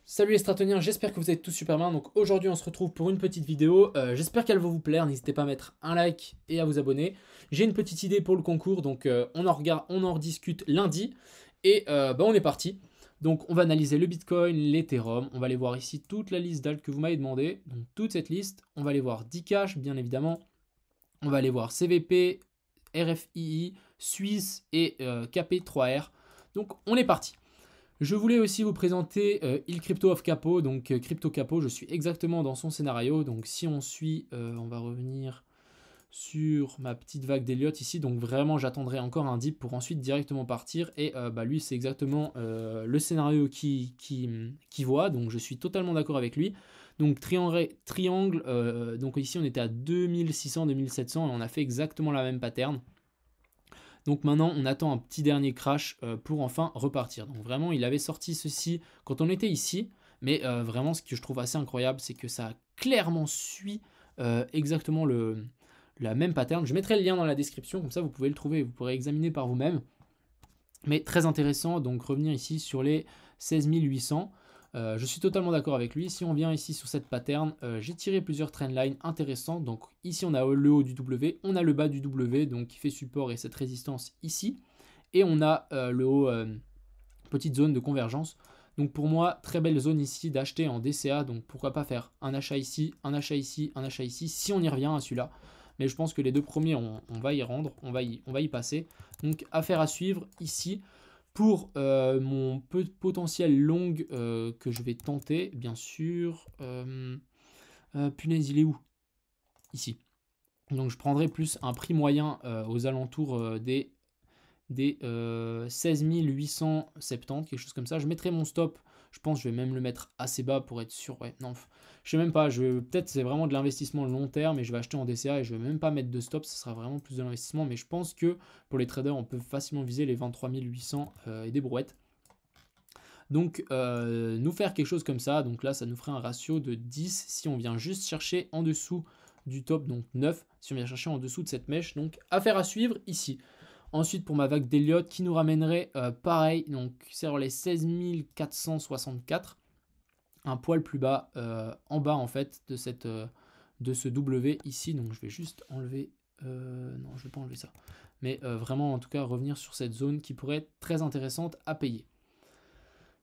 Salut les stratoniens, j'espère que vous êtes tous super bien. Donc aujourd'hui on se retrouve pour une petite vidéo. J'espère qu'elle va vous plaire. N'hésitez pas à mettre un like et à vous abonner. J'ai une petite idée pour le concours, donc on en rediscute lundi. Et on est parti. Donc on va analyser le Bitcoin, l'Ethereum. On va aller voir ici toute la liste d'alts que vous m'avez demandé. Donc toute cette liste. On va aller voir Dcash bien évidemment. On va aller voir CVP, RFII, Suisse et KP3R. Donc on est parti. Je voulais aussi vous présenter Il Crypto of Capo, donc Crypto Capo, je suis exactement dans son scénario, donc si on suit, on va revenir sur ma petite vague d'Elliott ici, donc vraiment j'attendrai encore un dip pour ensuite directement partir, et lui c'est exactement le scénario qui voit, donc je suis totalement d'accord avec lui. Donc triangle, donc ici on était à 2600, 2700, et on a fait exactement la même pattern. Donc maintenant, on attend un petit dernier crash pour enfin repartir. Donc vraiment, il avait sorti ceci quand on était ici. Mais vraiment, ce que je trouve assez incroyable, c'est que ça clairement suit exactement la même pattern. Je mettrai le lien dans la description, comme ça vous pouvez le trouver et vous pourrez examiner par vous-même. Mais très intéressant, donc revenir ici sur les 16 800. Je suis totalement d'accord avec lui. Si on vient ici sur cette pattern, j'ai tiré plusieurs trendlines intéressants. Donc ici on a le haut du W, on a le bas du W, donc qui fait support et cette résistance ici. Et on a le haut, petite zone de convergence. Donc pour moi, très belle zone ici d'acheter en DCA. Donc pourquoi pas faire un achat ici, un achat ici, un achat ici, si on y revient à celui-là. Mais je pense que les deux premiers, on va y rendre, on va y passer. Donc affaire à suivre ici. Pour mon potentiel long que je vais tenter, bien sûr. Punaise, il est où? Ici. Donc je prendrai plus un prix moyen aux alentours des 16 870, quelque chose comme ça. Je mettrai mon stop. Je pense que je vais même le mettre assez bas pour être sûr. Ouais, non, je sais même pas. Peut-être c'est vraiment de l'investissement long terme et je vais acheter en DCA et je vais même pas mettre de stop. Ce sera vraiment plus de l'investissement. Mais je pense que pour les traders, on peut facilement viser les 23 800 et des brouettes. Donc nous faire quelque chose comme ça, donc là ça nous ferait un ratio de 10 si on vient juste chercher en dessous du top, donc 9 si on vient chercher en dessous de cette mèche, donc affaire à suivre ici. Ensuite pour ma vague d'Elliott qui nous ramènerait pareil, donc sur les 16 464, un poil plus bas, en bas en fait de, de ce W ici, donc je vais juste enlever, non je vais pas enlever ça, mais vraiment en tout cas revenir sur cette zone qui pourrait être très intéressante à payer.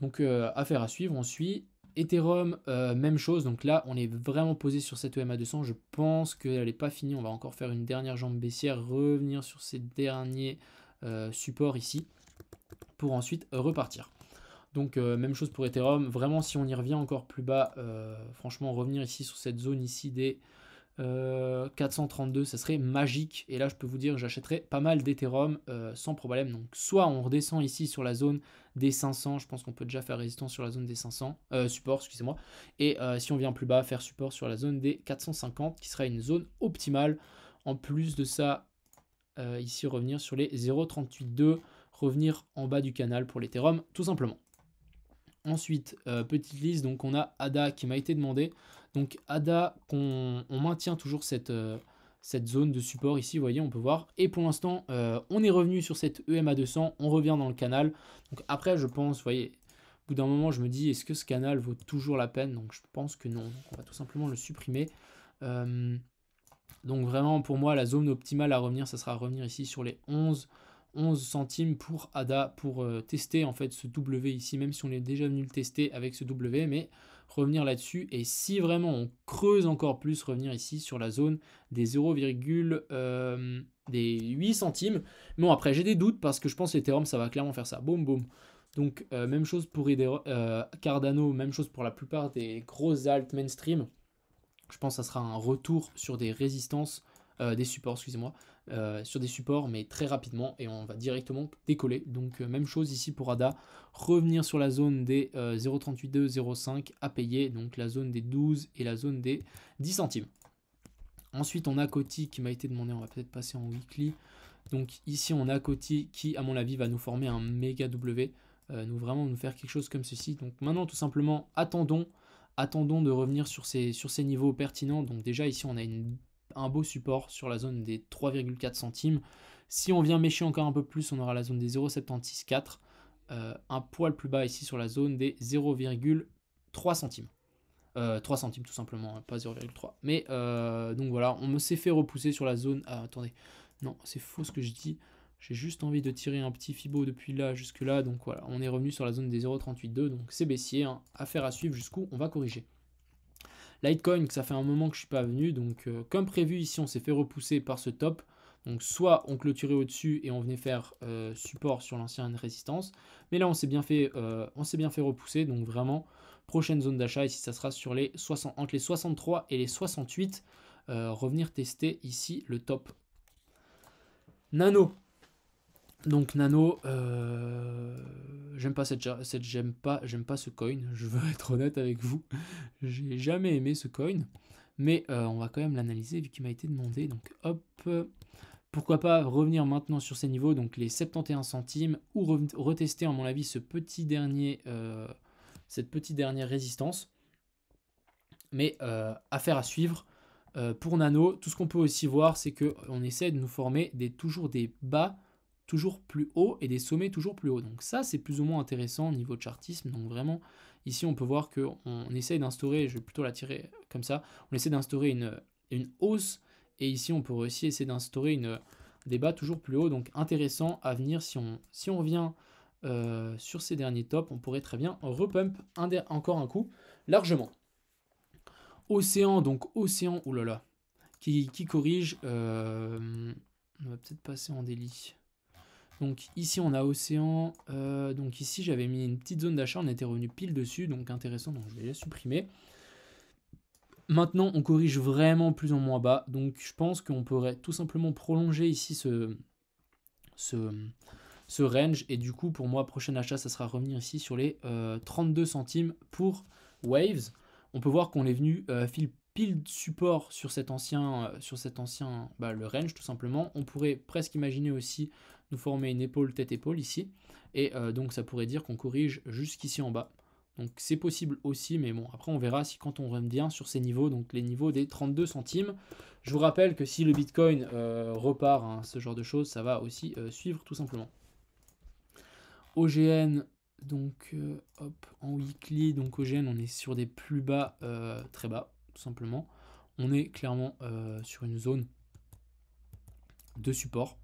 Donc affaire à suivre, on suit. Ethereum, même chose. Donc là, on est vraiment posé sur cette EMA 200. Je pense qu'elle n'est pas finie. On va encore faire une dernière jambe baissière, revenir sur ces derniers supports ici, pour ensuite repartir. Donc même chose pour Ethereum. Vraiment, si on y revient encore plus bas, franchement, revenir ici sur cette zone ici des 432, ça serait magique. Et là, je peux vous dire, j'achèterais pas mal d'Ethereum sans problème. Donc, soit on redescend ici sur la zone des 500. Je pense qu'on peut déjà faire résistance sur la zone des 500. Support, excusez-moi. Et si on vient plus bas, faire support sur la zone des 450, qui sera une zone optimale. En plus de ça, ici, revenir sur les 0,382. Revenir en bas du canal pour l'Ethereum, tout simplement. Ensuite, petite liste, donc on a ADA qui m'a été demandé. Donc ADA, on maintient toujours cette zone de support ici, vous voyez, on peut voir. Et pour l'instant, on est revenu sur cette EMA 200, on revient dans le canal. Donc après, je pense, vous voyez, au bout d'un moment, je me dis, est-ce que ce canal vaut toujours la peine? Donc je pense que non, donc on va tout simplement le supprimer. Donc vraiment, pour moi, la zone optimale à revenir, ça sera revenir ici sur les 11 centimes pour ADA pour tester en fait ce W ici, même si on est déjà venu le tester avec ce W, mais revenir là-dessus. Et si vraiment on creuse encore plus, revenir ici sur la zone des 0, des 8 centimes. Bon, après j'ai des doutes parce que je pense que Ethereum ça va clairement faire ça. Boum boum. Donc même chose pour Cardano, même chose pour la plupart des grosses alt mainstream. Je pense que ça sera un retour sur des résistances, des supports, excusez-moi, sur des supports, mais très rapidement, et on va directement décoller. Donc même chose ici pour ADA, revenir sur la zone des 0,382, 0,5 à payer, donc la zone des 12 et la zone des 10 centimes. Ensuite, on a Coty qui m'a été demandé, on va peut-être passer en weekly. Donc ici, on a Coty qui, à mon avis, va nous former un méga W, nous faire quelque chose comme ceci. Donc maintenant, tout simplement, attendons de revenir sur ces niveaux pertinents. Donc déjà ici on a un beau support sur la zone des 3,4 centimes. Si on vient mécher encore un peu plus, on aura la zone des 0,764. Un poil plus bas ici sur la zone des 0,7 3 centimes. 3 centimes tout simplement, pas 0,3. Mais donc voilà, on me s'est fait repousser sur la zone. Ah, attendez, non, c'est faux ce que je dis. J'ai juste envie de tirer un petit fibo depuis là jusque là. Donc voilà, on est revenu sur la zone des 0,382. Donc c'est baissier, hein, affaire à suivre jusqu'où on va corriger. Litecoin, que ça fait un moment que je ne suis pas venu. Donc comme prévu ici, on s'est fait repousser par ce top. Donc soit on clôturait au-dessus et on venait faire support sur l'ancienne résistance. Mais là, on s'est bien fait repousser. Donc vraiment, prochaine zone d'achat, ici, ça sera sur les 60, entre les 63 et les 68. Revenir tester ici le top. Nano. Donc Nano, j'aime pas j'aime pas ce coin. Je veux être honnête avec vous. J'ai jamais aimé ce coin. Mais on va quand même l'analyser vu qu'il m'a été demandé. Donc hop. Pourquoi pas revenir maintenant sur ces niveaux, donc les 71 centimes, ou retester à mon avis cette petite dernière résistance. Mais affaire à suivre. Pour Nano, tout ce qu'on peut aussi voir, c'est qu'on essaie de nous former toujours des bas toujours plus hauts et des sommets toujours plus hauts. Donc ça, c'est plus ou moins intéressant au niveau de chartisme. Donc vraiment, ici, on peut voir qu'on essaie d'instaurer, je vais plutôt la tirer comme ça, on essaie d'instaurer une hausse. Et ici, on peut aussi essayer d'instaurer des bas toujours plus hauts. Donc intéressant à venir. Si on revient sur ces derniers tops, on pourrait très bien repump encore un coup, largement. Océan, oulala, qui corrige. On va peut-être passer en délit. Donc ici, on a Océan. Donc ici, j'avais mis une petite zone d'achat. On était revenu pile dessus. Donc intéressant. Donc je vais la supprimer. Maintenant, on corrige vraiment plus en moins bas. Donc je pense qu'on pourrait tout simplement prolonger ici ce range. Et du coup, pour moi, prochain achat, ça sera revenir ici sur les 32 centimes pour Waves. On peut voir qu'on est venu pile support sur cet ancien, le range tout simplement. On pourrait presque imaginer aussi nous former une épaule tête-épaule ici. Et donc ça pourrait dire qu'on corrige jusqu'ici en bas. Donc c'est possible aussi, mais bon, après on verra si quand on revient sur ces niveaux, donc les niveaux des 32 centimes. Je vous rappelle que si le Bitcoin repart, hein, ce genre de choses, ça va aussi suivre tout simplement. OGN, donc hop, en weekly, donc OGN, on est sur des plus bas, très bas, tout simplement. On est clairement sur une zone de support.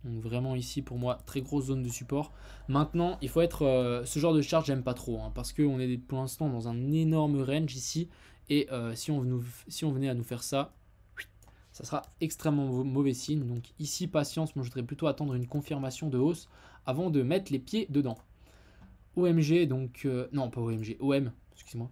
Donc vraiment ici pour moi très grosse zone de support. Maintenant il faut être ce genre de chart j'aime pas trop hein, parce qu'on est pour l'instant dans un énorme range ici et si on venait à nous faire ça, ça sera extrêmement mauvais signe. Donc ici patience, moi je voudrais plutôt attendre une confirmation de hausse avant de mettre les pieds dedans. OMG donc non pas OMG, OM excuse-moi.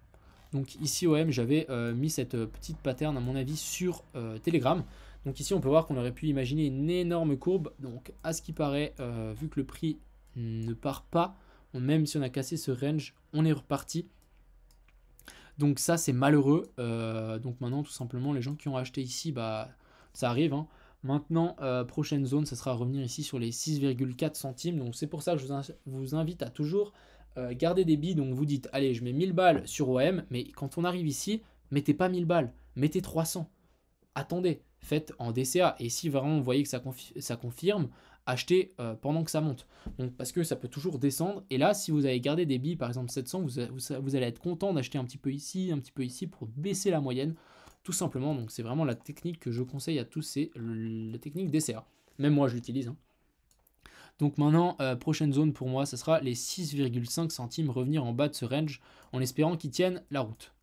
Donc ici OM j'avais mis cette petite pattern à mon avis sur Telegram. Donc ici on peut voir qu'on aurait pu imaginer une énorme courbe. Donc à ce qui paraît, vu que le prix ne part pas, même si on a cassé ce range, on est reparti. Donc ça c'est malheureux. Donc maintenant tout simplement les gens qui ont acheté ici, bah ça arrive. Hein. Maintenant prochaine zone, ça sera revenir ici sur les 6,4 centimes. Donc c'est pour ça que je vous invite à toujours garder des billes. Donc vous dites allez je mets 1000 balles sur OM, mais quand on arrive ici, mettez pas 1000 balles, mettez 300. Attendez, faites en DCA. Et si vraiment vous voyez que ça confirme, achetez pendant que ça monte. Donc, parce que ça peut toujours descendre. Et là, si vous avez gardé des billes, par exemple 700, vous allez être content d'acheter un petit peu ici pour baisser la moyenne, tout simplement. Donc c'est vraiment la technique que je conseille à tous, c'est la technique DCA. Même moi, je l'utilise. Hein. Donc maintenant, prochaine zone pour moi, ce sera les 6,5 centimes, revenir en bas de ce range, en espérant qu'ils tiennent la route.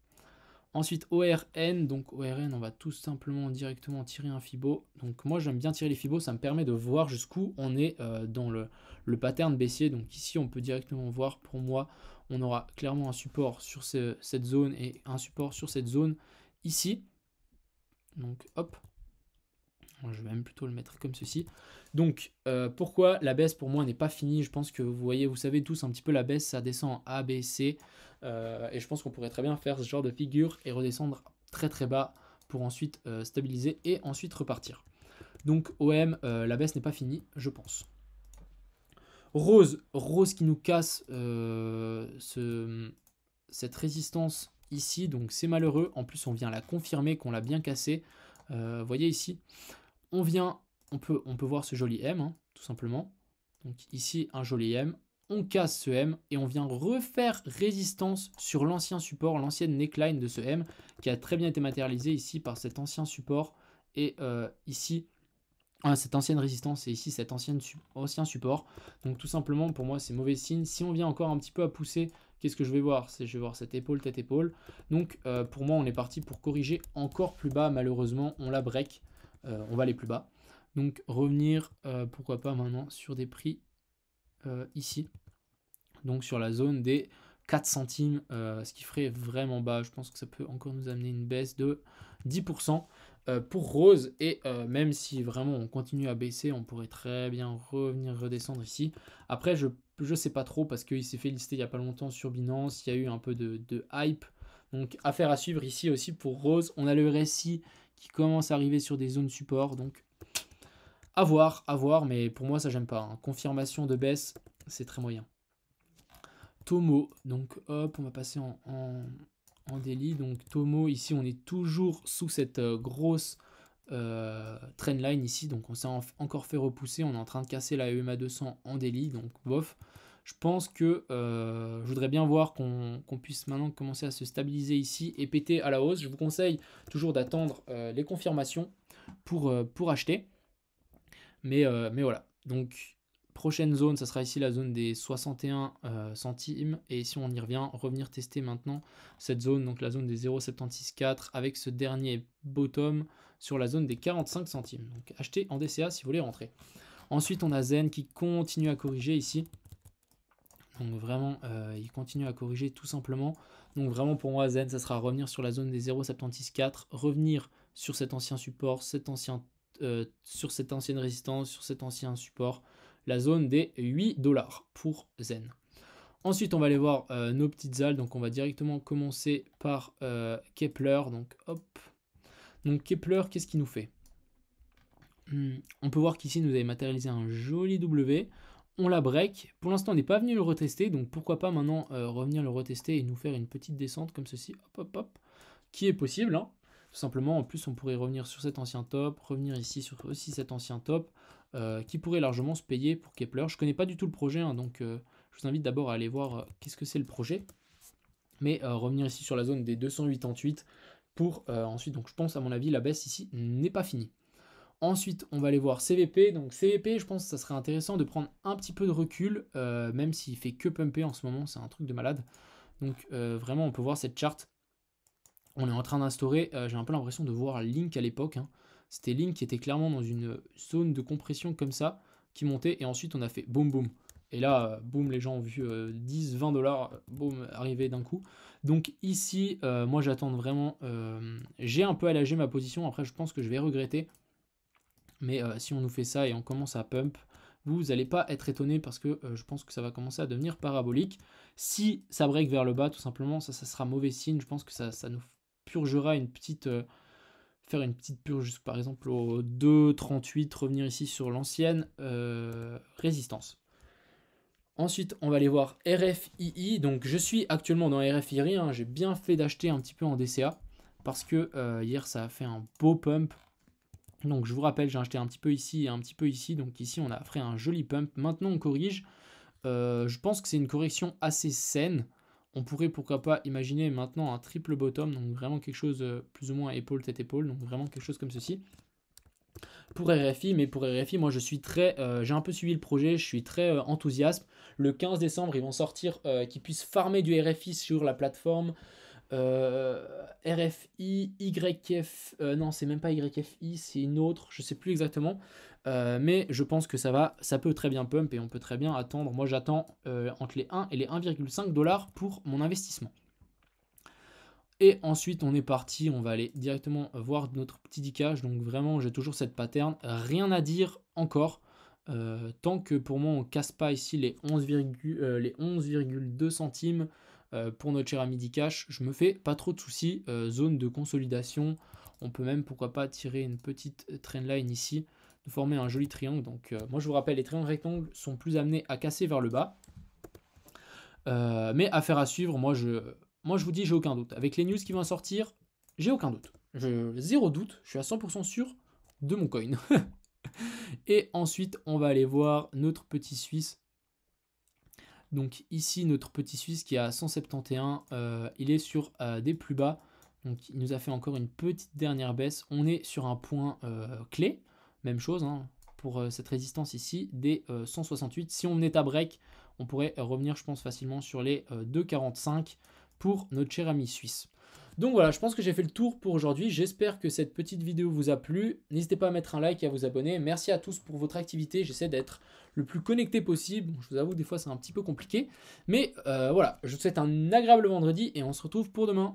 Ensuite ORN, donc ORN on va tout simplement directement tirer un Fibo. Donc moi j'aime bien tirer les Fibos, ça me permet de voir jusqu'où on est dans le pattern baissier. Donc ici on peut directement voir, pour moi on aura clairement un support sur cette zone et un support sur cette zone ici. Donc hop, je vais même plutôt le mettre comme ceci. Donc pourquoi la baisse pour moi n'est pas finie? Je pense que vous savez tous un petit peu la baisse, ça descend en A, B, C. Et je pense qu'on pourrait très bien faire ce genre de figure et redescendre très très bas pour ensuite stabiliser et ensuite repartir. Donc OM, la baisse n'est pas finie, je pense. Rose qui nous casse cette résistance ici, donc c'est malheureux. En plus on vient la confirmer qu'on l'a bien cassé. Vous voyez ici, on peut voir ce joli M, hein, tout simplement. Donc ici un joli M. on casse ce M et on vient refaire résistance sur l'ancien support, l'ancienne neckline de ce M qui a très bien été matérialisé ici par cet ancien support et ici cette ancienne résistance et ici cet ancien support. Donc tout simplement pour moi c'est mauvais signe. Si on vient encore un petit peu à pousser, qu'est-ce que je vais voir? Je vais voir cette épaule, tête épaule. Donc pour moi on est parti pour corriger encore plus bas. Malheureusement on la break, on va aller plus bas. Donc revenir pourquoi pas maintenant sur des prix ici. Donc sur la zone des 4 centimes, ce qui ferait vraiment bas. Je pense que ça peut encore nous amener une baisse de 10%. Pour Rose, et même si vraiment on continue à baisser, on pourrait très bien revenir redescendre ici. Après je sais pas trop parce qu'il s'est fait lister il n'y a pas longtemps sur Binance, il y a eu un peu de hype, donc affaire à suivre ici aussi pour Rose. On a le RSI qui commence à arriver sur des zones support, donc à voir, mais pour moi ça j'aime pas, hein. Confirmation de baisse, c'est très moyen. Tomo, donc hop, on va passer en daily. Donc Tomo, ici on est toujours sous cette grosse trendline ici, donc on s'est encore fait repousser, on est en train de casser la EMA 200 en daily, donc bof. Je pense que je voudrais bien voir qu'on puisse maintenant commencer à se stabiliser ici et péter à la hausse. Je vous conseille toujours d'attendre les confirmations pour acheter, mais voilà. Donc prochaine zone, ça sera ici la zone des 61 centimes. Et si on y revient, revenir tester maintenant cette zone, donc la zone des 0,764 avec ce dernier bottom sur la zone des 45 centimes. Donc acheter en DCA si vous voulez rentrer. Ensuite, on a Zen qui continue à corriger ici. Donc vraiment, il continue à corriger tout simplement. Donc vraiment pour moi, Zen, ça sera revenir sur la zone des 0,764, revenir sur cet ancien support, sur cette ancienne résistance, sur cet ancien support, la zone des 8 $ pour Zen. Ensuite, on va aller voir nos petites alts. Donc, on va directement commencer par Kepler. Donc, hop. Donc, Kepler, qu'est-ce qu'il nous fait? On peut voir qu'ici, nous avait matérialisé un joli W. On la break. Pour l'instant, on n'est pas venu le retester. Donc, pourquoi pas maintenant revenir le retester et nous faire une petite descente comme ceci. Hop, hop, hop. Qui est possible, hein. Tout simplement, en plus, on pourrait revenir sur cet ancien top, revenir ici sur aussi cet ancien top, qui pourrait largement se payer pour Kepler. Je ne connais pas du tout le projet, hein, donc je vous invite d'abord à aller voir qu'est-ce que c'est le projet. Mais revenir ici sur la zone des 288 pour ensuite, donc je pense à mon avis, la baisse ici n'est pas finie. Ensuite, on va aller voir CVP. Donc CVP, je pense que ça serait intéressant de prendre un petit peu de recul, même s'il fait que pumper en ce moment, c'est un truc de malade. Donc vraiment, on peut voir cette charte. On est en train d'instaurer, j'ai un peu l'impression de voir Link à l'époque, hein. C'était Link qui était clairement dans une zone de compression comme ça, qui montait, et ensuite on a fait boum boum. Et là, boum, les gens ont vu 10, 20 $, boum, arriver d'un coup. Donc ici, moi j'attends vraiment, j'ai un peu allégé ma position, après je pense que je vais regretter. Mais si on nous fait ça et on commence à pump, vous n'allez pas être étonné parce que je pense que ça va commencer à devenir parabolique. Si ça break vers le bas, tout simplement, ça sera mauvais signe. Je pense que ça nous purgera une petite... faire une petite purge, par exemple au 2,38, revenir ici sur l'ancienne résistance. Ensuite, on va aller voir RFII. Donc, je suis actuellement dans RFII. Hein. J'ai bien fait d'acheter un petit peu en DCA parce que hier, ça a fait un beau pump. Donc, je vous rappelle, j'ai acheté un petit peu ici et un petit peu ici. Donc, ici, on a fait un joli pump. Maintenant, on corrige. Je pense que c'est une correction assez saine. On pourrait, pourquoi pas, imaginer maintenant un triple bottom. Donc, vraiment quelque chose plus ou moins épaule, tête, épaule. Donc, vraiment quelque chose comme ceci. Pour RFI, mais pour RFI, moi je suis très, j'ai un peu suivi le projet, je suis très enthousiaste. Le 15 décembre, ils vont sortir qu'ils puissent farmer du RFI sur la plateforme RFI, YF, non c'est même pas YFI, c'est une autre, je sais plus exactement, mais je pense que ça peut très bien pump et on peut très bien attendre. Moi j'attends entre les 1 et les 1,5 $ pour mon investissement. Et ensuite, on est parti, on va aller directement voir notre petit dickage. Donc vraiment, j'ai toujours cette pattern. Rien à dire encore. Tant que pour moi, on ne casse pas ici les 11,2 centimes pour notre cher ami Dcash, je me fais pas trop de soucis. Zone de consolidation. On peut même, pourquoi pas, tirer une petite trendline ici, de former un joli triangle. Donc moi, je vous rappelle, les triangles rectangles sont plus amenés à casser vers le bas. Mais affaire à suivre, moi je vous dis, j'ai aucun doute. Avec les news qui vont sortir, j'ai aucun doute. Zéro doute, je suis à 100% sûr de mon coin. Et ensuite, on va aller voir notre petit Suisse. Donc ici, notre petit Suisse qui est à 171, il est sur des plus bas. Donc il nous a fait encore une petite dernière baisse. On est sur un point clé, même chose hein, pour cette résistance ici, des 168. Si on est à break, on pourrait revenir, je pense, facilement sur les 2,45 pour notre cher ami suisse. Donc voilà, je pense que j'ai fait le tour pour aujourd'hui. J'espère que cette petite vidéo vous a plu. N'hésitez pas à mettre un like et à vous abonner. Merci à tous pour votre activité. J'essaie d'être le plus connecté possible. Je vous avoue, des fois, c'est un petit peu compliqué. Mais voilà, je vous souhaite un agréable vendredi et on se retrouve pour demain.